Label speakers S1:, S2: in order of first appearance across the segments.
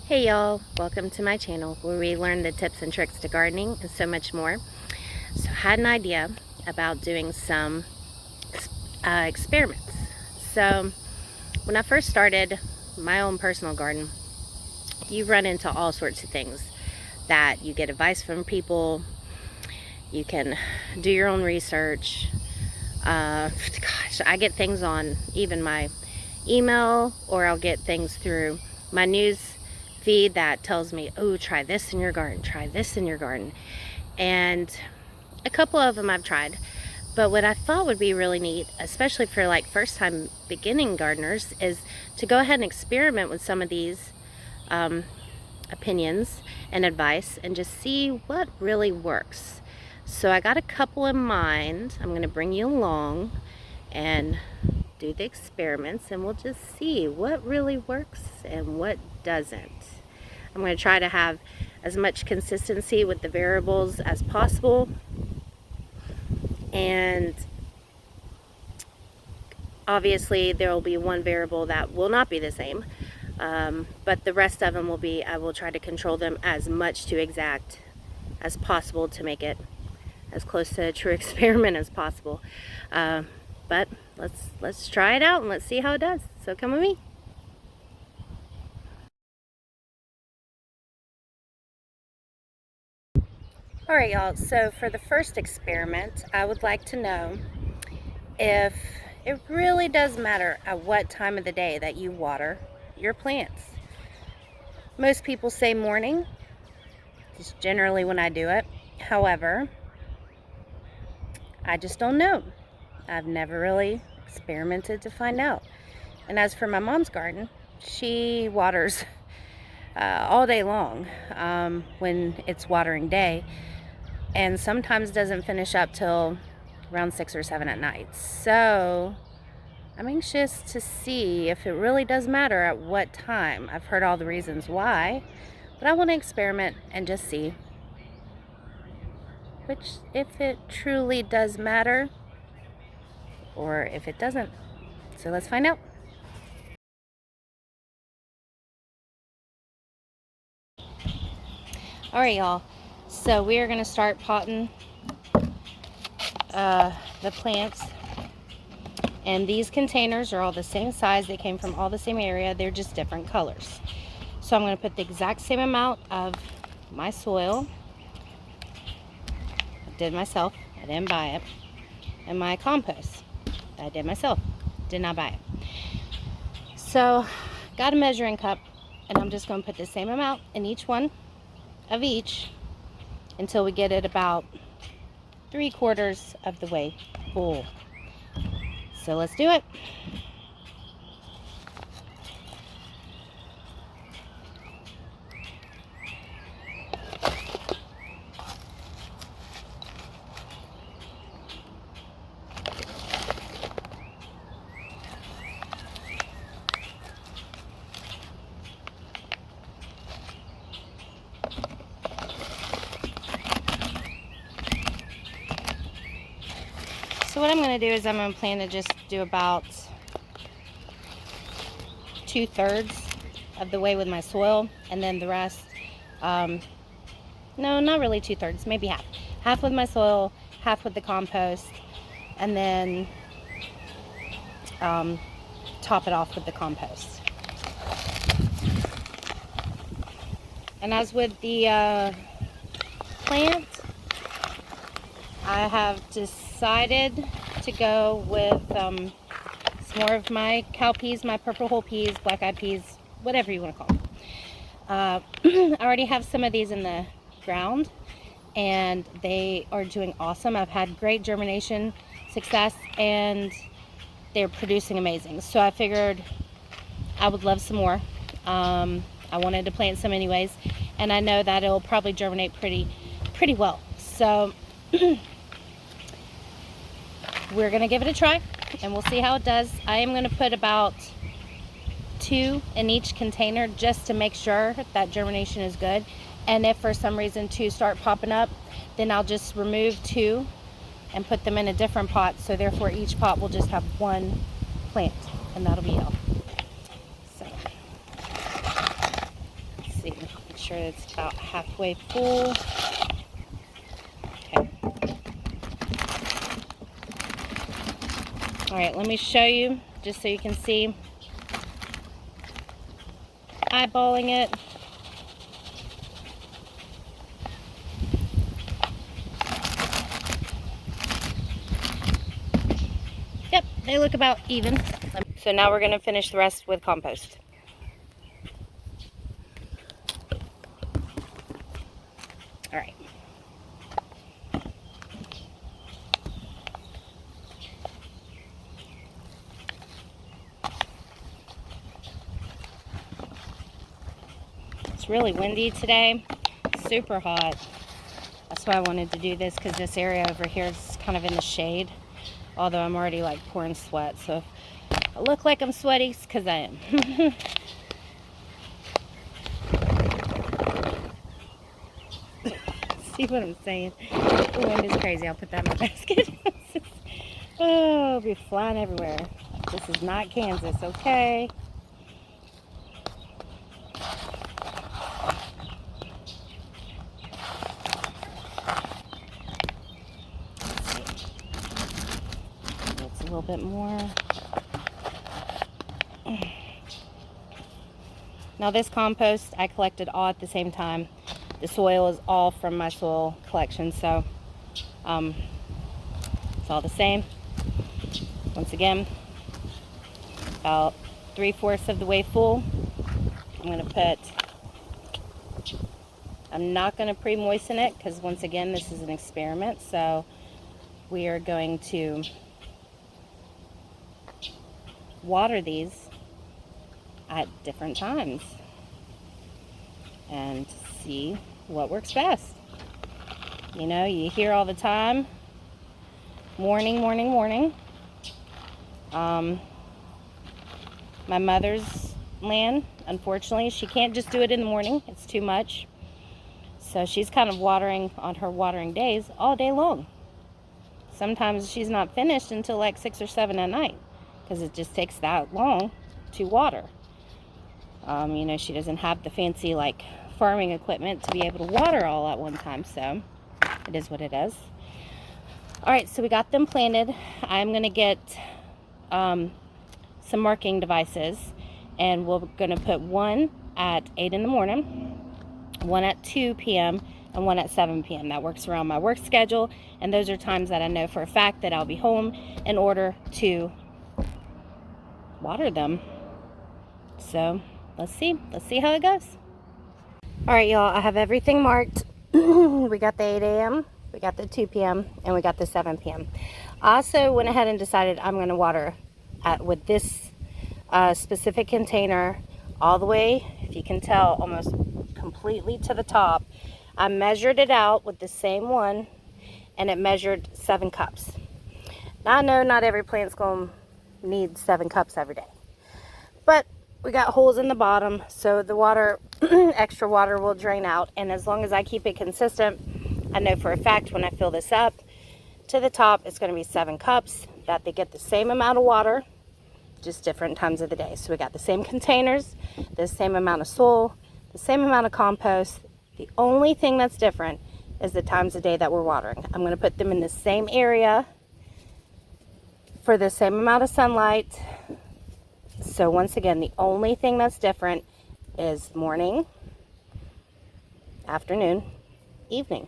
S1: Hey y'all, welcome to my channel where we learn the tips and tricks to gardening and so much more. So I had an idea about doing some experiments. So when I first started my own personal garden, you run into all sorts of things that you get advice from people. You can do your own research. Gosh, I get things on even my email, or I'll get things through my news feed that tells me, oh, try this in your garden, try this in your garden. And a couple of them I've tried. But what I thought would be really neat, especially for like first time beginning gardeners, is to go ahead and experiment with some of these opinions and advice and just see what really works. So I got a couple in mind. I'm going to bring you along and do the experiments, and we'll just see what really works and what doesn't. I'm going to try to have as much consistency with the variables as possible, and obviously there will be one variable that will not be the same, but the rest of them will be, I will try to control them as much to exact as possible to make it as close to a true experiment as possible. But let's try it out and let's see how it does. So come with me. Alright y'all, so for the first experiment, I would like to know if it really does matter at what time of the day that you water your plants. Most people say morning, just generally when I do it. However, I just don't know. I've never really experimented to find out. And as for my mom's garden, she waters all day long when it's watering day, and sometimes doesn't finish up till around 6 or 7 at night. So I'm anxious to see if it really does matter at what time. I've heard all the reasons why, but I want to experiment and just see if it truly does matter or if it doesn't. So let's find out. All right, y'all. So we are going to start potting the plants. And these containers are all the same size. They came from all the same area. They're just different colors. So I'm going to put the exact same amount of my soil. I did myself. I didn't buy it. And my compost. I did myself. Did not buy it. So got a measuring cup, and I'm just going to put the same amount in each one of each until we get it about 3/4 of the way full. So let's do it. So what I'm going to do is I'm going to plan to just do about 2/3 of the way with my soil, and then the rest, no, not really 2/3, maybe half. Half with my soil, half with the compost, and then top it off with the compost. And as with the plant, I have decided to go with some more of my cow peas, my purple whole peas, black-eyed peas, whatever you want to call them. I already have some of these in the ground, and they are doing awesome. I've had great germination success, and they're producing amazing. So I figured I would love some more. I wanted to plant some anyways, and I know that it'll probably germinate pretty well. So we're gonna give it a try and we'll see how it does. I am gonna put about 2 in each container just to make sure that germination is good. And if for some reason 2 start popping up, then I'll just remove 2 and put them in a different pot. So therefore each pot will just have 1 plant, and that'll be all. sure it's about halfway full. Okay. All right, let me show you just so you can see. Eyeballing it. Yep, they look about even. So now we're going to finish the rest with compost. All right. It's really windy today. Super hot. That's why I wanted to do this, because this area over here is kind of in the shade. Although I'm already like pouring sweat, so if I look like I'm sweaty, it's because I am. See what I'm saying? The wind is crazy. I'll put that in my basket. Oh, it'll be flying everywhere. This is not Kansas, okay? It's a little bit more. Now this compost I collected all at the same time. The soil is all from my soil collection, so it's all the same. Once again, about 3/4 of the way full. I'm not going to pre-moisten it, because once again this is an experiment, so we are going to water these at different times and see what works best. You know, you hear all the time, morning, morning, morning. My mother's land, unfortunately, she can't just do it in the morning. It's too much. So she's kind of watering on her watering days all day long. Sometimes she's not finished until like 6 or 7 at night, because it just takes that long to water. You know, she doesn't have the fancy like farming equipment to be able to water all at one time, so it is what it is. All right, so we got them planted. I'm gonna get some marking devices, and we're gonna put one at 8 in the morning, one at 2 p.m. and one at 7 p.m. That works around my work schedule, and those are times that I know for a fact that I'll be home in order to water them. So let's see how it goes. All right, y'all, I have everything marked. We got the 8 a.m., we got the 2 p.m., and we got the 7 p.m. I also went ahead and decided I'm going to water with this specific container all the way, if you can tell, almost completely to the top. I measured it out with the same one, and it measured 7 cups. Now I know not every plant's going to need 7 cups every day, but we got holes in the bottom, so the water, extra water will drain out, and as long as I keep it consistent, I know for a fact when I fill this up to the top, it's going to be 7 cups, that they get the same amount of water, just different times of the day. So we got the same containers, the same amount of soil, the same amount of compost. The only thing that's different is the times of day that we're watering. I'm going to put them in the same area for the same amount of sunlight. So once again, the only thing that's different is morning, afternoon, evening.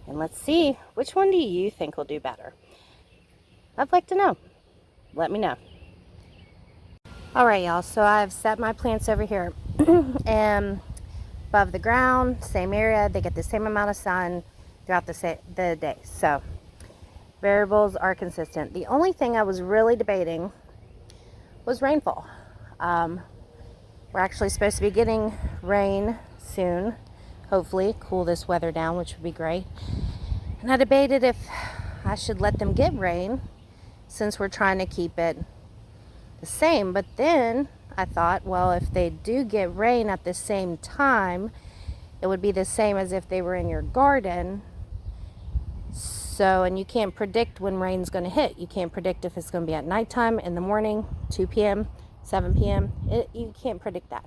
S1: And let's see, which one do you think will do better? I'd like to know. Let me know. All right, y'all, so I've set my plants over here and above the ground, same area. They get the same amount of sun throughout the day. So variables are consistent. The only thing I was really debating was rainfall. We're actually supposed to be getting rain soon, hopefully cool this weather down, which would be great. And I debated if I should let them get rain, since we're trying to keep it the same. But then I thought, well, if they do get rain at the same time, it would be the same as if they were in your garden. So, and you can't predict when rain's going to hit. You can't predict if it's going to be at nighttime, in the morning, 2 p.m., 7 p.m. You can't predict that.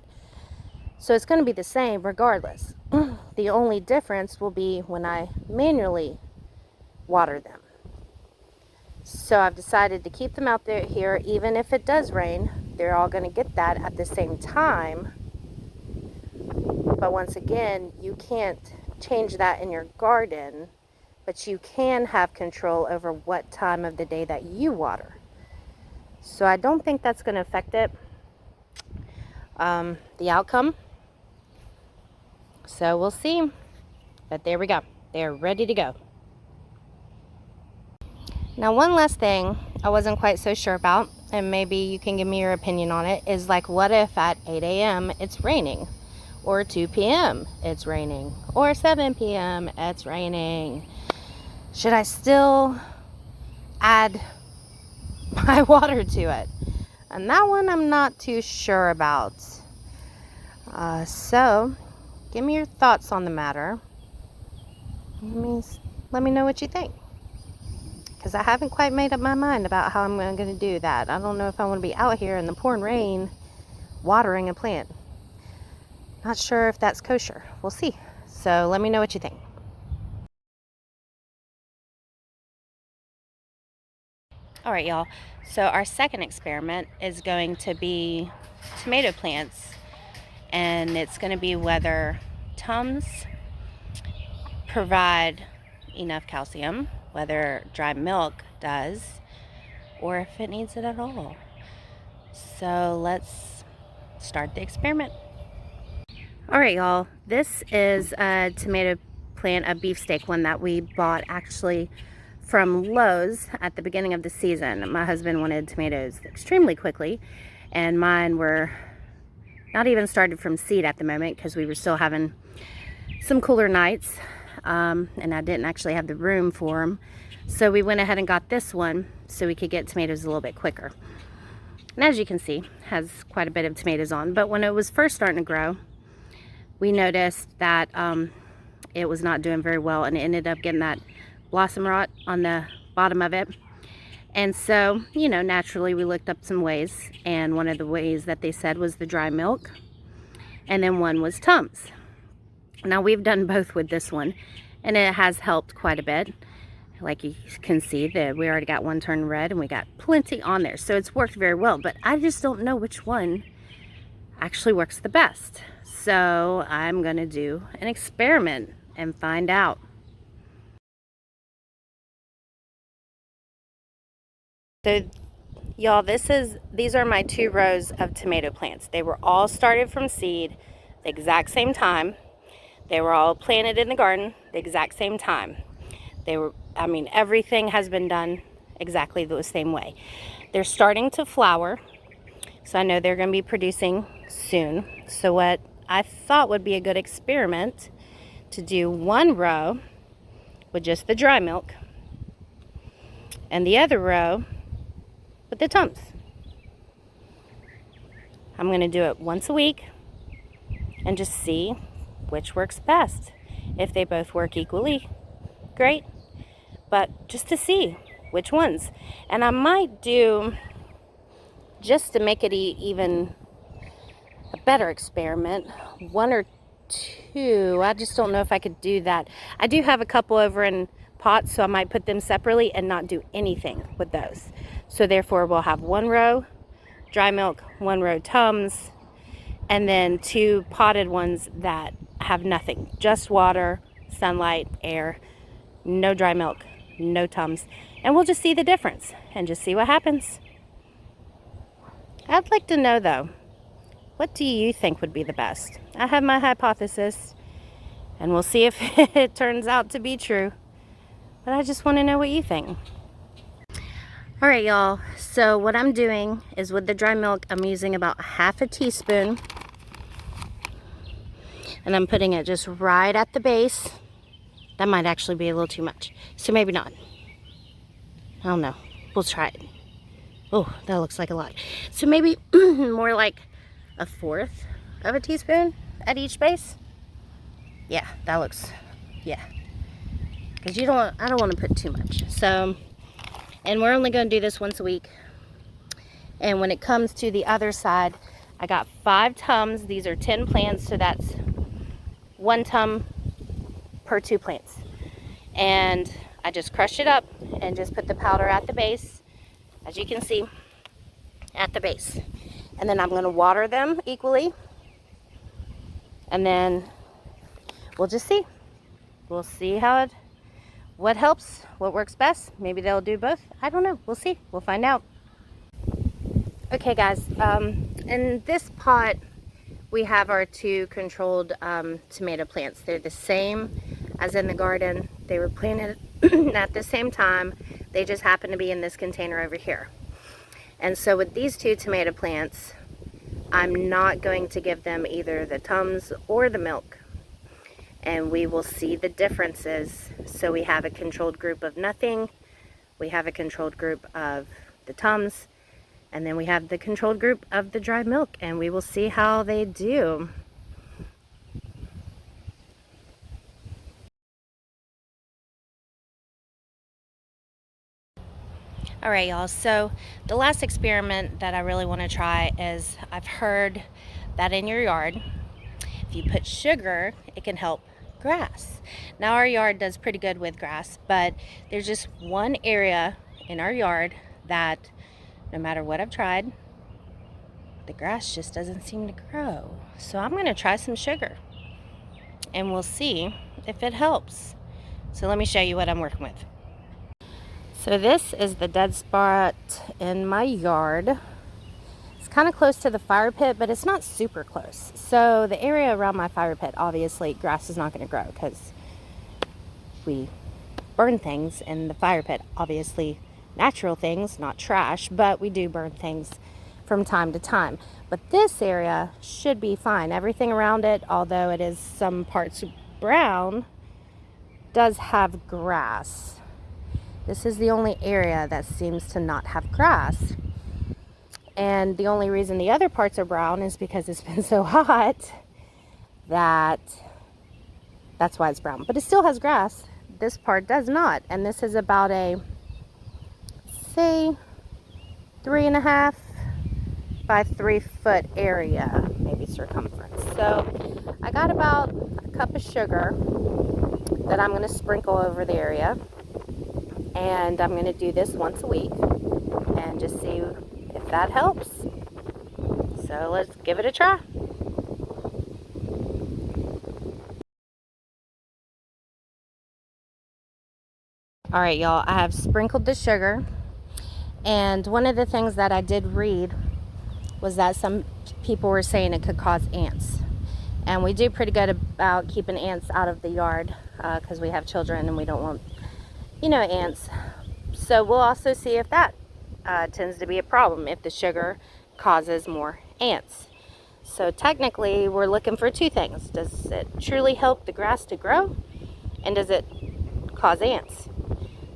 S1: So it's going to be the same regardless. The only difference will be when I manually water them. So I've decided to keep them out there here, even if it does rain. They're all going to get that at the same time. But once again, you can't change that in your garden, but you can have control over what time of the day that you water. So I don't think that's going to affect it, the outcome. So we'll see. But there we go. They're ready to go. Now, one last thing I wasn't quite so sure about, and maybe you can give me your opinion on it, is like, what if at 8 a.m. it's raining? Or 2 p.m. it's raining? Or 7 p.m. it's raining? Should I still add my water to it? And that one I'm not too sure about. So, give me your thoughts on the matter. Let me know what you think. Because I haven't quite made up my mind about how I'm going to do that. I don't know if I want to be out here in the pouring rain watering a plant. Not sure if that's kosher. We'll see. So let me know what you think. All right, y'all. So our second experiment is going to be tomato plants. And it's going to be whether tums provide enough calcium, whether dry milk does, or if it needs it at all. So let's start the experiment. All right, y'all, this is a tomato plant, a beefsteak one that we bought actually from Lowe's at the beginning of the season. My husband wanted tomatoes extremely quickly, and mine were not even started from seed at the moment because we were still having some cooler nights, and I didn't actually have the room for them. So we went ahead and got this one so we could get tomatoes a little bit quicker. And as you can see, has quite a bit of tomatoes on. But when it was first starting to grow, we noticed that it was not doing very well, and it ended up getting that blossom rot on the bottom of it. And so, you know, naturally we looked up some ways, and one of the ways that they said was the dry milk, and then one was tums. Now we've done both with this one, and it has helped quite a bit. Like you can see that we already got one turned red, and we got plenty on there, so it's worked very well. But I just don't know which one actually works the best. So I'm gonna do an experiment and find out. So y'all, these are my 2 rows of tomato plants. They were all started from seed the exact same time. They were all planted in the garden the exact same time. Everything has been done exactly the same way. They're starting to flower, so I know they're going to be producing soon. So what I thought would be a good experiment to do one row with just the dry milk and the other row with the tums. I'm going to do it once a week and just see which works best. If they both work equally, great. But just to see which ones. And I might do, just to make it even a better experiment, 1 or 2. I just don't know if I could do that. I do have a couple over in pots, so I might put them separately and not do anything with those. So therefore we'll have 1 row dry milk, 1 row tums, and then 2 potted ones that have nothing, just water, sunlight, air, no dry milk, no tums, and we'll just see the difference and just see what happens. I'd like to know though, what do you think would be the best? I have my hypothesis, and we'll see if it turns out to be true, but I just want to know what you think. All right, y'all, so what I'm doing is with the dry milk, I'm using about 1/2 teaspoon, and I'm putting it just right at the base. That might actually be a little too much, so maybe not. I don't know. We'll try it. Oh, that looks like a lot. So maybe more like 1/4 of a teaspoon at each base. Yeah, that looks, yeah. Because I don't want to put too much. So, and we're only going to do this once a week. And when it comes to the other side, I got 5 tums. These are 10 plants, so that's 1 tum per 2 plants. And I just crushed it up and just put the powder at the base, as you can see, at the base. And then I'm going to water them equally, and then we'll just see. We'll see what helps, what works best. Maybe they'll do both. I don't know. We'll see. We'll find out. Okay, guys. In this pot, we have our 2 controlled tomato plants. They're the same as in the garden. They were planted at the same time. They just happen to be in this container over here. And so with these 2 tomato plants, I'm not going to give them either the tums or the milk. And we will see the differences. So we have a controlled group of nothing, we have a controlled group of the tums, and then we have the controlled group of the dry milk, and we will see how they do. Alright, y'all, so the last experiment that I really want to try is, I've heard that in your yard, if you put sugar, it can help grass. Now our yard does pretty good with grass, but there's just one area in our yard that no matter what I've tried, the grass just doesn't seem to grow. So I'm going to try some sugar and we'll see if it helps. So let me show you what I'm working with. So this is the dead spot in my yard. It's kind of close to the fire pit, but it's not super close. So the area around my fire pit, obviously grass is not going to grow because we burn things in the fire pit. Obviously natural things, not trash, but we do burn things from time to time. But this area should be fine. Everything around it, although it is some parts brown, does have grass. This is the only area that seems to not have grass. And the only reason the other parts are brown is because it's been so hot that's why it's brown. But it still has grass. This part does not. And this is about a, say, 3.5 by 3 foot area, maybe circumference. So I got about a cup of sugar that I'm going to sprinkle over the area. And I'm going to do this once a week and just see if that helps. So let's give it a try. Alright, y'all, I have sprinkled the sugar, and one of the things that I did read was that some people were saying it could cause ants. And we do pretty good about keeping ants out of the yard because we have children and we don't want, ants. So we'll also see if that tends to be a problem, if the sugar causes more ants. So technically we're looking for 2 things. Does it truly help the grass to grow? And does it cause ants?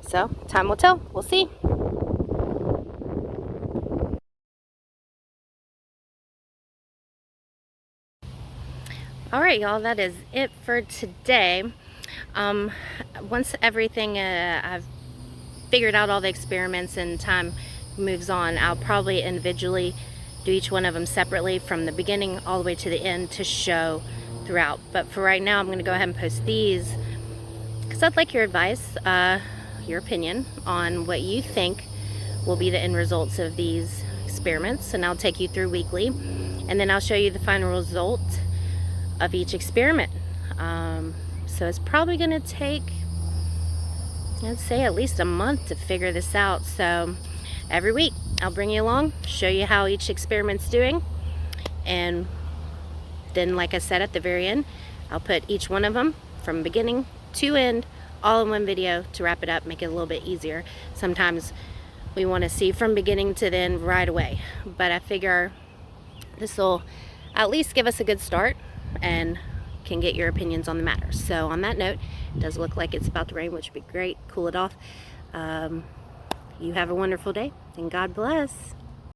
S1: So time will tell. We'll see. Alright, y'all, that is it for today. Once everything I've figured out all the experiments and time moves on, I'll probably individually do each one of them separately from the beginning all the way to the end to show throughout. But for right now, I'm going to go ahead and post these because I'd like your advice, your opinion on what you think will be the end results of these experiments. And I'll take you through weekly, and then I'll show you the final result of each experiment. So it's probably going to take, I'd say, at least a month to figure this out. So every week I'll bring you along, show you how each experiment's doing, and then, like I said, at the very end, I'll put each one of them from beginning to end all in one video to wrap it up, make it a little bit easier. Sometimes we want to see from beginning to the end right away, but I figure this will at least give us a good start and can get your opinions on the matter. So on that note, it does look like it's about to rain, which would be great. Cool it off. You have a wonderful day, and God bless.